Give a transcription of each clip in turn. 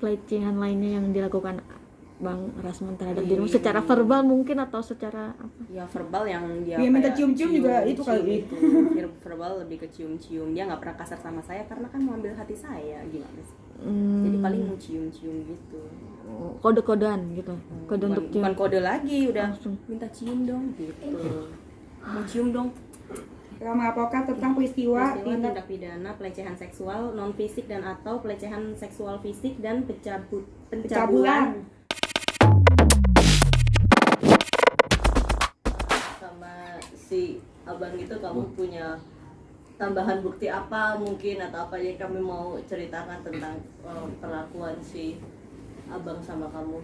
pelecehan lainnya yang dilakukan Bang Rasman terhadap dirimu secara verbal mungkin atau secara apa? Ya verbal yang dia minta kayak cium-cium juga itu kali. itu. Verbal lebih ke cium-cium. Dia nggak pernah kasar sama saya karena kan mau ambil hati saya, gimana sih? Jadi paling mau cium-cium gitu. Kode-kodean gitu. Kode untuk cium. Bukan kode lagi, udah Langsung. minta cium dong gitu. Mau cium dong. Kita melaporkan tentang peristiwa Tindak pidana pelecehan seksual non fisik dan atau pelecehan seksual fisik dan pencabulan sama si abang itu. Kamu punya tambahan bukti apa mungkin atau apa yang kami mau ceritakan tentang perlakuan si abang sama kamu?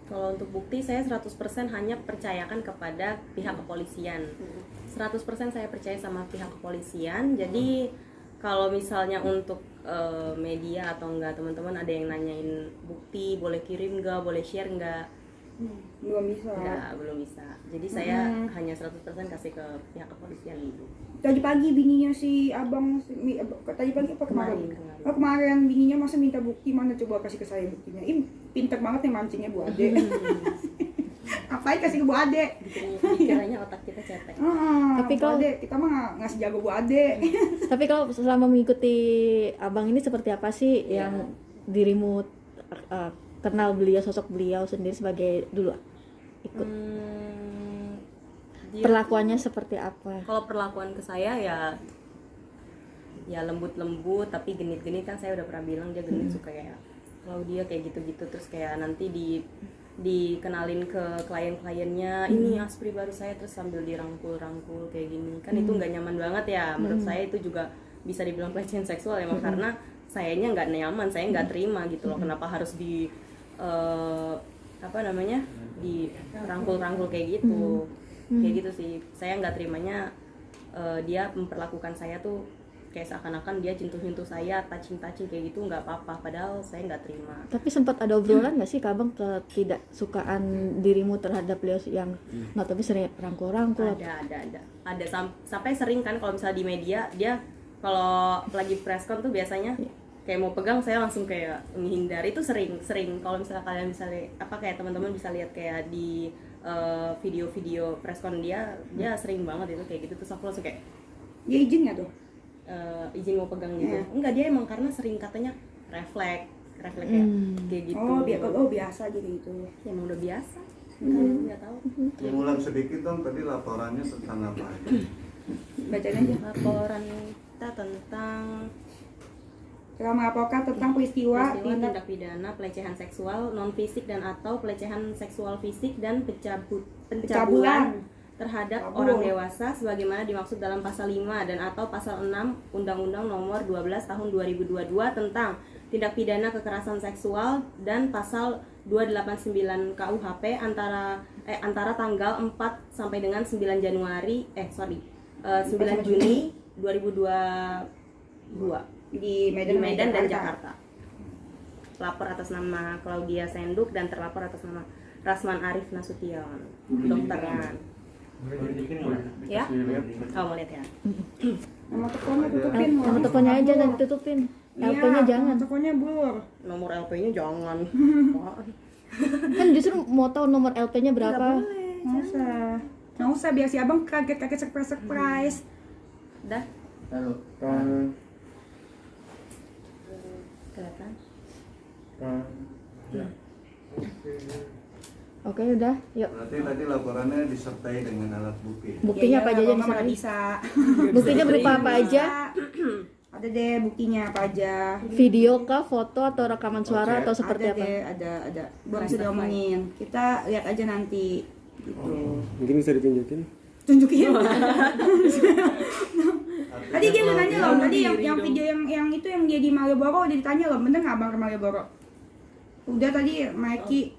Kalau untuk bukti saya 100% hanya percayakan kepada pihak kepolisian. 100% saya percaya sama pihak kepolisian. Jadi kalau misalnya untuk media atau enggak, teman-teman ada yang nanyain bukti, boleh kirim enggak, boleh share enggak? belum bisa. Enggak, belum bisa. Jadi saya hanya 100% kasih ke pihak kepolisian itu. Tadi pagi bininya si abang tadi pagi apa kemarin? Kemarin bininya masa minta bukti, mana coba kasih ke saya buktinya. Ih, pinter banget nih mancingnya Bu Ade. Apain kasih ke Bu Ade? Kiranya otak kita cetek. Tapi Bu kalau- Ade, kita mah ngasih jago Bu Ade. Tapi kalau selama mengikuti Abang ini seperti apa sih yang dirimu kenal beliau, sosok beliau sendiri sebagai dulu ikut perlakuannya seperti apa? Kalau perlakuan ke saya ya lembut-lembut tapi genit-genit, kan saya udah pernah bilang dia genit, suka kayak kalau dia kayak gitu-gitu, terus kayak nanti dikenalin ke klien-kliennya, ini aspri baru saya, terus sambil dirangkul-rangkul kayak gini, kan itu nggak nyaman banget ya. Menurut saya itu juga bisa dibilang pelecehan seksual emang, karena sayanya nggak nyaman, saya nggak terima gitu loh. Kenapa harus di dirangkul-rangkul kayak gitu. Kayak gitu sih, saya nggak terimanya. Dia memperlakukan saya tuh kayak seakan-akan dia jentuh-jentuh saya, touching-touching kayak gitu, nggak apa-apa, padahal saya nggak terima. Tapi sempat ada obrolan nggak sih Abang tidak sukaan dirimu terhadap beliau yang tapi sering rangkul-rangkul? Ada sampai sering kan kalau misalnya di media dia kalau lagi presscon tuh biasanya kayak mau pegang saya langsung kayak menghindar. Itu sering kalau misalnya kalian kayak teman-teman bisa lihat kayak di video-video presscon dia sering banget itu kayak gitu, terus aku langsung kayak Dia izin nggak tuh? izin mau pegang gitu. Enggak, dia emang karena sering katanya refleks kayak gitu. Biasa gitu itu. Ya, emang udah biasa. Nggak tahu. Mengulang sedikit dong, tadi laporannya tentang apa aja? Bacain aja. Laporan kita tentang Telah melaporkan tentang peristiwa tindak pidana pelecehan seksual non fisik dan atau pelecehan seksual fisik dan pencabulan terhadap orang dewasa sebagaimana dimaksud dalam pasal 5 dan atau pasal 6 Undang-Undang Nomor 12 Tahun 2022 tentang tindak pidana kekerasan seksual dan pasal 289 KUHP antara tanggal 4 sampai dengan 9 Juni 2022 di Medan dan Jakarta. Pelapor atas nama Claudia Senduk dan terlapor atas nama Rasman Arif Nasution, dokteran. Ya? Oh, mau lihat ya? Nomor teleponnya tutupin. Nomor teleponnya aja dan ditutupin. LP-nya jangan. Nomor teleponnya blur. Nomor LP-nya jangan. Kan justru mau tahu nomor LP-nya berapa. Nggak usah biar si abang kaget surprise. Dah? Halo. Kelihatan? Oke, udah. Yuk. Berarti tadi laporannya disertai dengan alat bukti. Buktinya apa aja yang mana disertai? bisa. Buktinya berupa apa aja? Ada deh buktinya apa aja. Video kah, foto atau rekaman suara atau seperti apa? Ada. Belum sudah omongin. Kita lihat aja nanti. Gitu. Mungkin bisa ditunjukin. Tunjukin. Tadi dia udah Artinya nanya kalau loh, tadi yang video yang itu yang dia di Malioboro udah ditanya loh, bener nggak abang ke Malioboro? Udah tadi Mikey.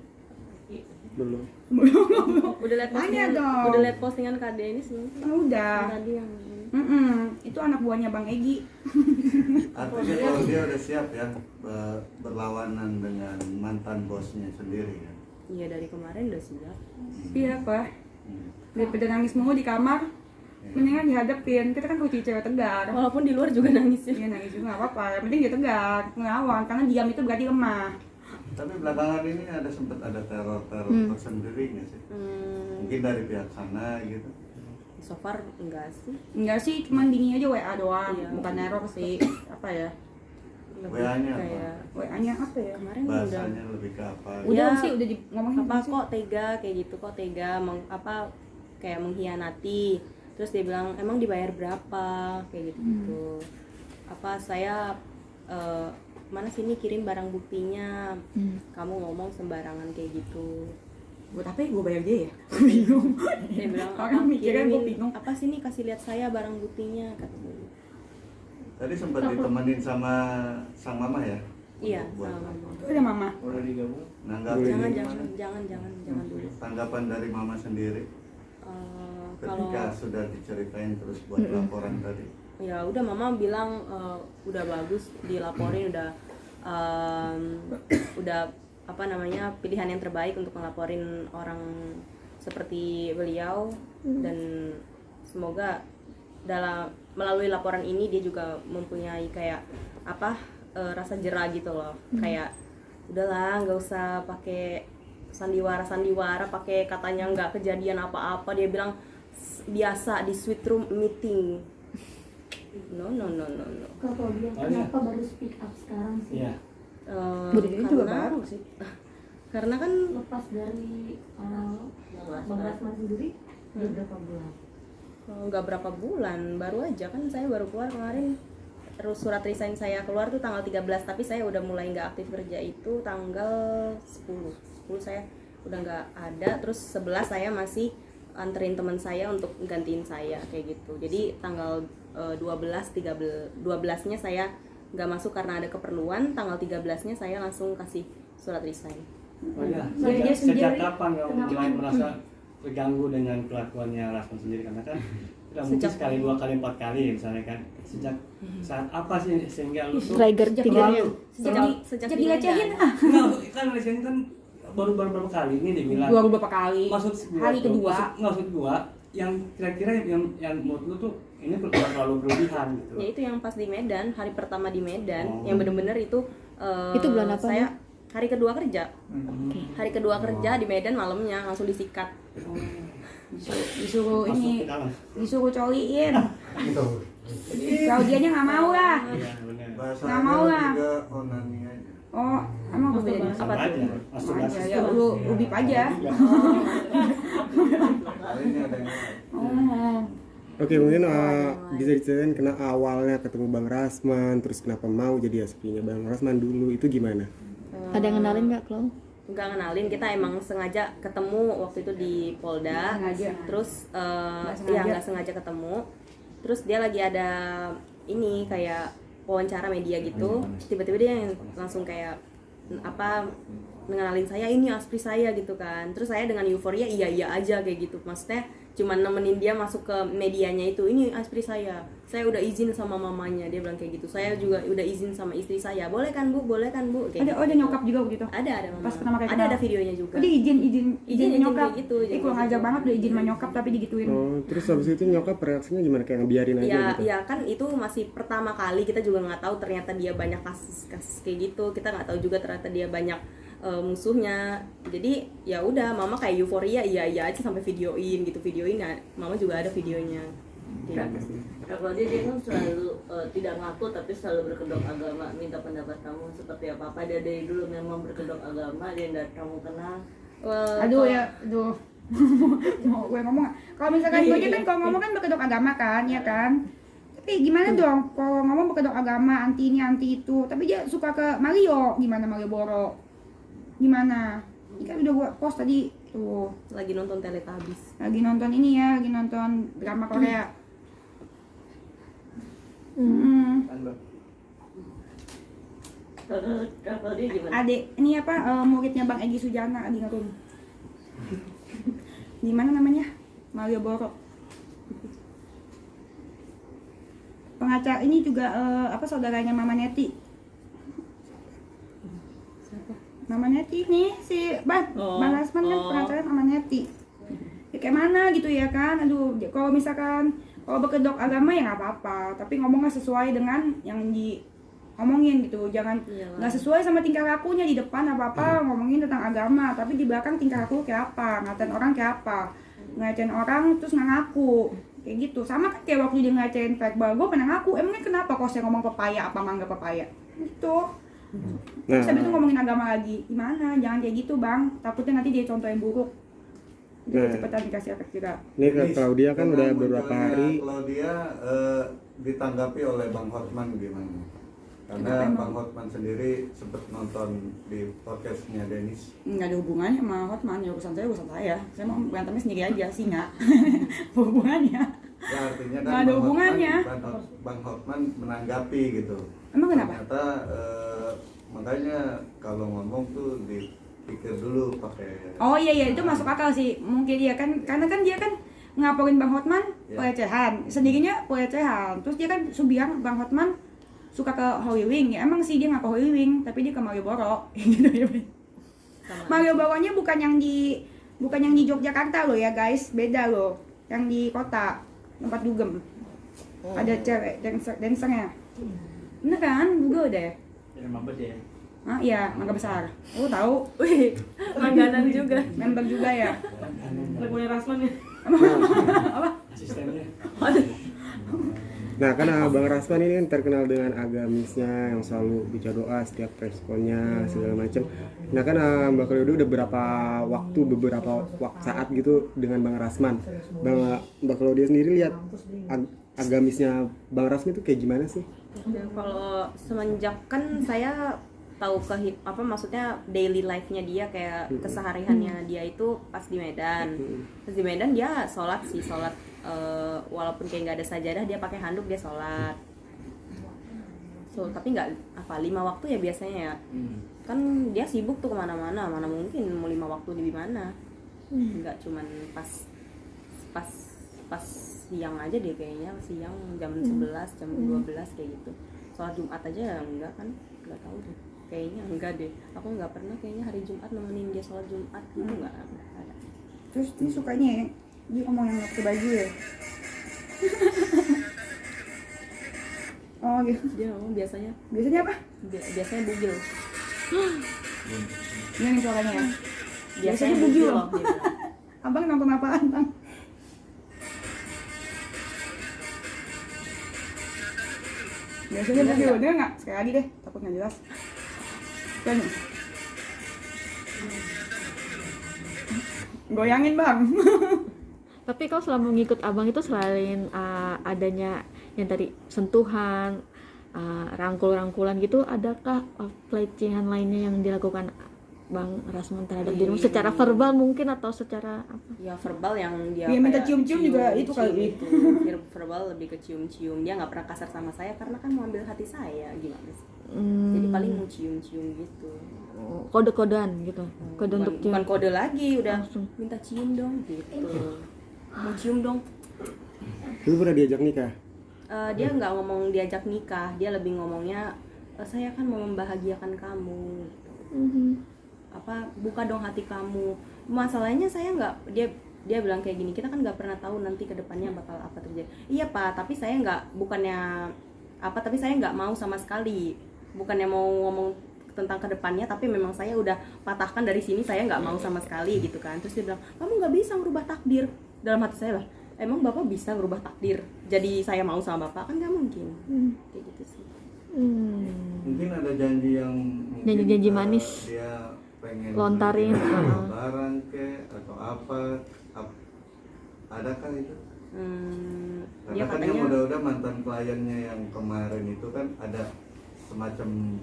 Belum. Udah lihat Tanya postingan, dong. udah lihat postingan KD ini sebelum Udah. tadi yang Itu anak buahnya Bang Egi. Artinya kalau dia udah siap ya berlawanan dengan mantan bosnya sendiri ya. iya dari kemarin udah siap. Iya Pak. Daripada nangis mulu di kamar, mendingan dihadapin. Kita kan kucing cewek tegar. Walaupun di luar juga nangis ya. Iya nangis juga nggak apa-apa. Yang penting dia tegar, ngelawan. Karena diam itu berarti lemah. Tapi belakangan ini sempat ada teror tersendiri nggak sih? Mungkin dari pihak sana gitu. So far enggak sih. Enggak sih, cuman bininya aja WA doang, Iya. bukan neror sih. Apa ya? Lebih WA-nya apa? kayak WA-nya apa ya? kemarin Bahasanya lebih ke apa? Udah Ya. sih, udah ngomongin apa sih. kok tega kayak gitu, kok tega kayak mengkhianati. Terus dia bilang emang dibayar berapa kayak gitu. Apa saya mana sini kirim barang buktinya, kamu ngomong sembarangan kayak gitu. Buat apa ya gue bayar dia ya? Bingung. Dia bilang Orang mikirnya gue bingung. apa sini kasih lihat saya barang buktinya katanya. Tadi sempat ditemenin sama sang mama ya? Iya, Buat sama mama. Itu ada mama. nanggapin Jangan gimana? jangan dulu. Tanggapan dari mama sendiri Kalau ketika sudah diceritain terus buat laporan tadi. ya udah mama bilang udah bagus dilaporin, udah apa namanya pilihan yang terbaik untuk ngelaporin orang seperti beliau, dan semoga melalui laporan ini dia juga mempunyai kayak rasa jera gitu loh, kayak udahlah nggak usah pakai sandiwara pakai katanya nggak kejadian apa-apa. Dia bilang biasa di sweet room meeting. No. Kak Claudia, kenapa baru speak up sekarang sih? Iya. Budidaya juga baru sih. Karena kan Lepas dari Bang Rasman sendiri, udah berapa bulan? nggak berapa bulan, baru aja kan saya baru keluar kemarin. Terus surat resign saya keluar tuh tanggal 13, tapi saya udah mulai nggak aktif kerja itu tanggal 10 saya udah nggak ada. Terus 11 saya masih anterin teman saya untuk gantiin saya kayak gitu. Jadi tanggal 12-nya saya nggak masuk karena ada keperluan. Tanggal 13-nya saya langsung kasih surat resign. Oh iya. Dia Sejak sendiri, kapan kamu kenapa? mulai merasa terganggu dengan kelakuannya Rasman sendiri? Karena kan tidak mungkin Sejak- sekali, 2 kali, 4 kali misalnya kan. Sejak saat apa sih sehingga lu tuh Trigger Sejak triggernya. Sejak Jadi di dilecehin Medan. ah. Enggak, kan Rasman kan baru berapa kali ini dia bilang. Baru berapa kali? Maksud gua Hari tuh, kedua. maksud gua yang kira-kira yang menurut lu tuh ini terlalu berlebihan gitu. Ya itu yang pas di Medan, hari pertama di Medan, Oh. yang bener-bener itu Itu bulan apa, saya Bu? hari kedua kerja. Hari kedua kerja di Medan malamnya langsung disikat. Disuruh Masuk ini, ke dalam. disuruh coliin. Claudianya nggak mau lah. Iya, benar. Bahasanya Nggak mau lah. lebih ke onani aja. Oh, emang apa bedanya? Apa Sama tuh? aja, masturbasi. Ya, lu bip aja. Kali ini ada yang Oh. Oke, mungkin bisa diceritain kenapa awalnya ketemu Bang Rasman, terus kenapa mau jadi aslinya Bang Rasman dulu, itu gimana? Ada yang kenalin nggak, Klau? Nggak ngenalin, kita emang sengaja ketemu waktu itu di Polda. Sengaja. Terus sengaja. ya nggak sengaja ketemu. Terus dia lagi ada ini kayak wawancara media gitu. Tiba-tiba dia yang langsung kayak ngenalin saya, ini aspri saya gitu kan. Terus saya dengan euforia iya aja kayak gitu. Maksudnya cuman nemenin dia masuk ke medianya itu, ini aspri saya udah izin sama mamanya, dia bilang kayak gitu. Saya juga udah izin sama istri saya, boleh kan bu kayak Ada, gitu. ada nyokap juga begitu. Ada mama. Pas pertama kali ada kenal. videonya juga. Oh, dia izin nyokap. kayak gitu, izin Kurang kayak ajar gitu. banget udah izin sama nyokap tapi digituin. Oh, terus habis itu nyokap reaksinya gimana? Kayak ngebiarin aja Ya, gitu? ya kan itu masih pertama kali, kita juga nggak tahu ternyata dia banyak kasus kayak gitu. Kita nggak tahu juga ternyata dia banyak musuhnya. Jadi ya udah, mama kayak euforia iya aja sampai videoin ya, mama juga ada videonya. Kayak gitu. Kalau dia kan selalu tidak ngaku tapi selalu berkedok agama. Minta pendapat kamu seperti apa? Apa dia dari dulu memang berkedok agama, dia tidak kamu kenal? Aduh. Mau gue ngomong nggak? Kalau misalkan gue aja kan kalau ngomong kan berkedok agama kan, ya kan? Tapi gimana dong kalau ngomong berkedok agama, anti ini anti itu, tapi dia suka ke Mario, gimana Mario Boro? Gimana? Ini kan udah gue post tadi tuh, Lagi nonton Teletubbies. lagi nonton ini ya, lagi nonton drama Korea. Kalau dia gimana? Adik, ini apa muridnya Bang Egy Sujana lagi ngerung. Di mana namanya? Mario Boro. Pengacara ini juga saudaranya Mama Neti. Mama Neti nih si Bang Rasman kan pengacara Mama Neti. Ya kayak mana gitu ya kan? Aduh, kalau misalkan kalau berkedok agama ya nggak apa-apa, tapi ngomongnya sesuai dengan yang ngomongin gitu, jangan Iyalah. nggak sesuai sama tingkah lakunya di depan apa ngomongin tentang agama, tapi di belakang tingkah laku kayak apa, ngatain orang kayak apa, ngatain orang terus nggak ngaku kayak gitu. Sama kan kayak waktu dia ngatain verbal, gue pernah ngaku, emangnya kenapa kalau saya ngomong pepaya apa mangga pepaya gitu. Nah, Terus habis itu ngomongin agama lagi, gimana? Jangan kayak gitu bang, takutnya nanti dia contoh yang buruk. Jadi Nah. cepetan dikasih efek juga. ini ke Claudia kan udah Dengan beberapa munculnya hari. Claudia ditanggapi oleh Bang Hotman gimana? Karena Kenapa emang? Bang Hotman sendiri sempat nonton di podcastnya Dennis. Nggak ada hubungannya sama Hotman, ya urusan saya. Saya mau berantemnya sendiri aja sih nggak. Hubungannya. Ya artinya kan Nggak ada Bang hubungannya. Bang Hotman menanggapi gitu. Emang kenapa? Ternyata makanya kalau ngomong tuh dipikir dulu pakai. Oh iya itu masuk akal sih. Mungkin dia kan karena kan dia kan ngaporin Bang Hotman Ya. pelecehan. Sendirinya pelecehan. Terus dia kan subiang Bang Hotman suka ke Holy Wing. Ya emang sih dia nggak ke Holy Wing, tapi dia ke Malioboro. Gitu ya. Malioboronya bukan yang di Yogyakarta loh ya guys, beda loh. Yang di kota tempat dugem. Ada cewek dancernya. Bener kan? Google deh. Ya, mabes ya. Ah iya, mangga besar. Oh tahu. Wih, langganan juga. Member juga ya. Lagunya Rasman ya. Asistennya. Nah kan Bang Rasman ini kan terkenal dengan agamisnya yang selalu baca doa setiap responnya segala macam. Nah kan Mbak Claudia udah beberapa saat gitu dengan Bang Rasman. Mbak Claudia sendiri lihat agamisnya Bang Rasman itu kayak gimana sih? Ya, kalau semenjak kan saya tahu maksudnya daily life-nya dia, kayak kesehariannya dia itu pas di Medan. Pas di Medan dia sholat walaupun kayak nggak ada sajadah, dia pakai handuk, dia sholat. Tapi nggak 5 waktu ya biasanya ya. Kan dia sibuk tuh kemana-mana, mana mungkin mau 5 waktu di mana. Nggak cuman pas siang aja dia, kayaknya siang jam 11, jam 12 kayak gitu. Sholat Jumat aja enggak kan, nggak tahu deh, kayaknya enggak deh, aku nggak pernah kayaknya hari Jumat nemenin dia sholat Jumat gitu, nggak ada. Terus ini sukanya ya, dia ngomong yang pakai baju ya. Oh gitu. Dia ngomong biasanya Biasanya apa? biasanya bugil. Ini yang suaranya ya. Biasanya bugil bugil loh. loh dia bilang. Abang nonton apaan bang? Biasanya bugil, dia nggak? Sekali lagi deh, takut nggak jelas. Kan? Goyangin bang. Tapi kau selama mengikut abang itu selain adanya yang tadi sentuhan, rangkul-rangkulan gitu, adakah pelecehan lainnya yang dilakukan Bang Rasman terhadap dirimu secara verbal mungkin atau secara apa? Ya verbal yang dia Dia minta kayak cium-cium juga itu kali. itu. Verbal lebih ke cium-cium, dia nggak pernah kasar sama saya karena kan mau ambil hati saya, gimana sih. Jadi paling mau cium-cium gitu. Kode-kodean gitu, kode untuk cium. Bukan kode lagi, udah Langsung. minta cium dong gitu. Mau cium dong. Lu pernah diajak nikah? Dia nggak ngomong diajak nikah, dia lebih ngomongnya saya kan mau membahagiakan kamu gitu. Buka dong hati kamu. Masalahnya saya nggak, dia bilang kayak gini, kita kan nggak pernah tahu nanti kedepannya bakal apa terjadi. Iya Pak, tapi saya nggak mau sama sekali, bukannya mau ngomong tentang kedepannya, tapi memang saya udah patahkan dari sini, saya nggak mau sama sekali gitu kan. Terus dia bilang, kamu nggak bisa merubah takdir. Dalam hati saya lah, emang Bapak bisa merubah takdir jadi saya mau sama Bapak? Kan nggak mungkin. Kayak gitu sih. Mungkin ada janji yang Janji-janji manis. Dia pengen Lontarin. beli barang atau apa? Adakah itu? Dia Karena kan katanya yang udah mantan kliennya yang kemarin itu kan ada semacam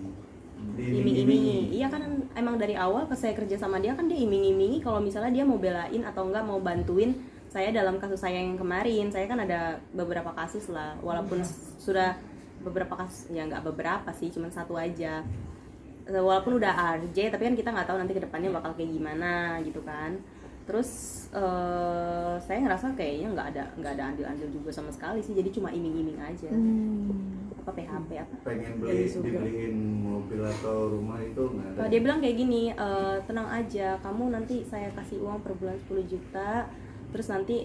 iming-imingi. Iya kan, emang dari awal pas saya kerja sama dia kan dia iming-imingi kalau misalnya dia mau belain atau enggak mau bantuin saya dalam kasus saya yang kemarin. Saya kan ada beberapa kasus lah, walaupun sudah beberapa kasus, ya nggak beberapa sih, cuma satu aja. Walaupun udah RJ, tapi kan kita nggak tahu nanti kedepannya bakal kayak gimana gitu kan. Terus saya ngerasa kayaknya nggak ada andil-andil juga sama sekali sih, jadi cuma iming-iming aja. Apa PHP apa? pengen Dari surga. dibeliin mobil atau rumah itu nggak ada. Dia bilang kayak gini, tenang aja, kamu nanti saya kasih uang per bulan 10 juta, terus nanti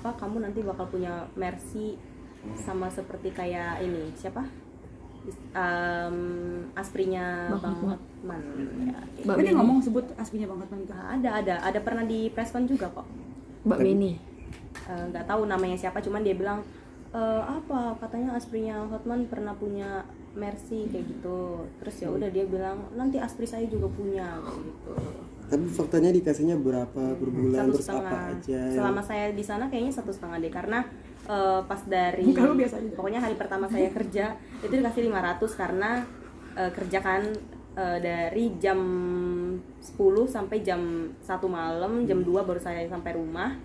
kamu nanti bakal punya Mercy sama seperti kayak ini siapa Asprinya Bang Bang Hotman. Hotman ya, kayak Mbak Oh, dia Beni. ngomong sebut aslinya Bang Hotman itu. ada pernah di preskon juga kok. Mbak Beni. Nggak tahu namanya siapa, cuman dia bilang apa katanya Asprinya Hotman pernah punya Mercy kayak gitu. Terus ya udah dia bilang nanti Aspri saya juga punya kayak gitu. Tapi faktanya dikasihnya berapa per bulan, terus 1,5. apa aja yang- Selama saya di sana kayaknya 1,5 deh, karena pas dari Muka lu biasa aja. pokoknya hari pertama saya kerja itu dikasih 500 karena kerja kan dari jam 10 sampai jam 1 malam, jam 2 baru saya sampai rumah,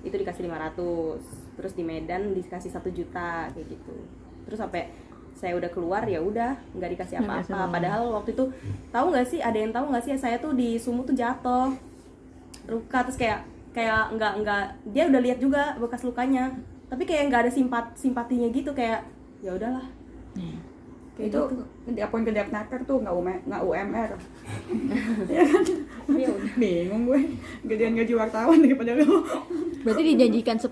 itu dikasih 500. Terus di Medan dikasih 1 juta kayak gitu. Terus sampai saya udah keluar ya udah nggak dikasih Nggak dikasih apa-apa. apa-apa. Padahal waktu itu tahu nggak sih, ada yang tahu nggak sih saya tuh di Sumut tuh jatuh luka, terus kayak nggak dia udah lihat juga bekas lukanya, tapi kayak nggak ada simpatinya gitu, kayak ya udahlah. Kayak Itu gitu. poin kedap nakar tuh nggak UMR. Ya udah. Bingung gue, gedean gaji wartawan daripada lu. Berarti dijanjikan 10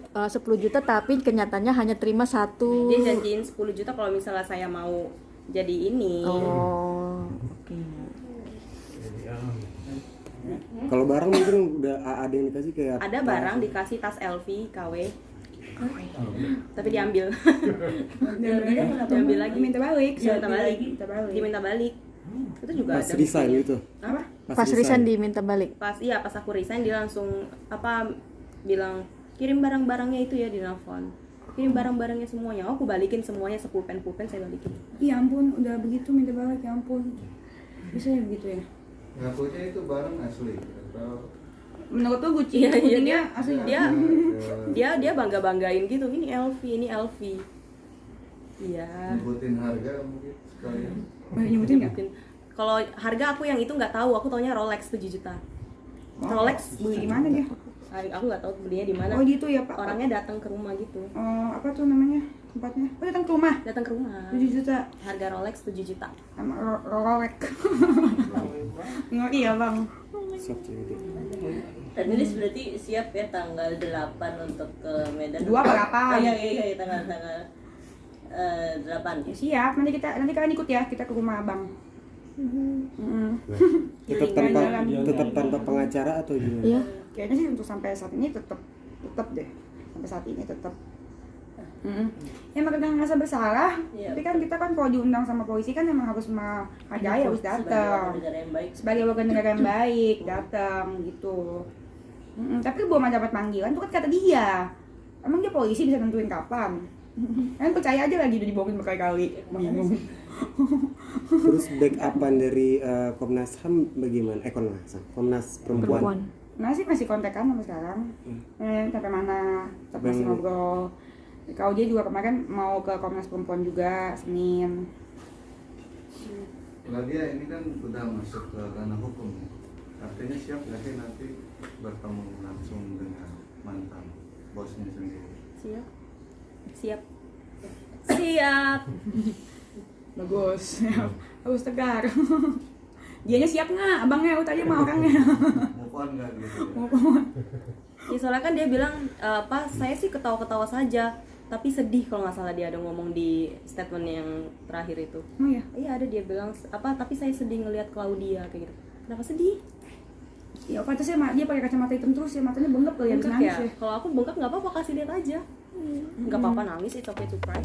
juta tapi kenyataannya hanya terima 1. Dia janjiin 10 juta kalau misalnya saya mau jadi ini. Oh, oke. Kalau barang mungkin udah ada yang dikasih kayak Ada barang dikasih tas LV KW, tapi diambil. Diambil lagi. Minta balik. Diminta balik. Minta balik. Diminta balik. Itu juga pas ada. resign buktinya. gitu. Apa? Pas resign diminta balik. Pas aku resign dia langsung bilang kirim barang-barangnya itu ya, di nelfon. Kirim barang-barangnya semuanya. Oh, aku balikin semuanya, sepulpen saya balikin. Ya ampun, udah begitu minta balik, ya ampun. Bisa ya begitu ya? Ngakunya itu barang asli atau Menurut lu Gucci, Iya, Gucci-nya asli dia ya? dia bangga-banggain gitu, ini LV. Iya. nyebutin harga mungkin sekalian. Boleh nyebutin nggak? Mungkin. Kalau harga aku yang itu nggak tahu, aku taunya Rolex 7 juta. Rolex Beli di mana dia? Aku nggak tahu belinya di mana. Oh gitu ya Pak. Orangnya datang ke rumah gitu. Apa tuh namanya tempatnya? Oh datang ke rumah. Datang ke rumah. 7 juta Harga Rolex 7 juta. sama Rolex. Ngeri ya bang. Sok jadi. Dan ini berarti siap ya tanggal 8 untuk ke Medan. 2 apa 8? Iya, tanggal 8. Ya, siap. Nanti kalian ikut ya, kita ke rumah abang. Tetap tanpa pengacara atau gimana? Iya. Kayaknya sih untuk sampai saat ini tetap deh. Sampai saat ini tetap. Ya maka dengan rasa bersalah, Iya, tapi kan kita kan kalau diundang sama polisi kan emang harus menghargai, harus Sebagai datang. warga negara yang baik. Sebagai warga negara yang baik datang gitu. Tapi belum dapat panggilan tuh kan kata dia. Emang dia polisi bisa nentuin kapan? Kan percaya aja lagi udah dibohongin berkali-kali. Bingung. Terus backupan dari Komnas HAM bagaimana? Komnas Perempuan. Perempuan. Masih kontekan sampai sekarang. Sampai mana? Tetap masih ngobrol. Kalau dia juga kemarin mau ke Komnas Perempuan juga Senin. Kalau dia ini kan udah masuk ke ranah hukum, artinya siap nggak sih nanti bertemu langsung dengan mantan bosnya sendiri? Siap. Bagus. Harus tegar. Dianya siap nggak? Abangnya tadi mah orangnya. Move on nggak gitu ya? Ya soalnya kan dia bilang saya sih ketawa-ketawa saja, tapi sedih kalau nggak salah dia ada ngomong di statement yang terakhir itu. Oh ya. Iya, ada dia bilang tapi saya sedih ngelihat Claudia kayak gitu. Kenapa sedih? Ya pantasnya dia pakai kacamata hitam terus ya, matanya bengkak kali ya, Bengkak nangis ya. ya. Kalau aku bengkak nggak apa-apa, kasih lihat aja. Nggak apa-apa nangis, it's okay to cry.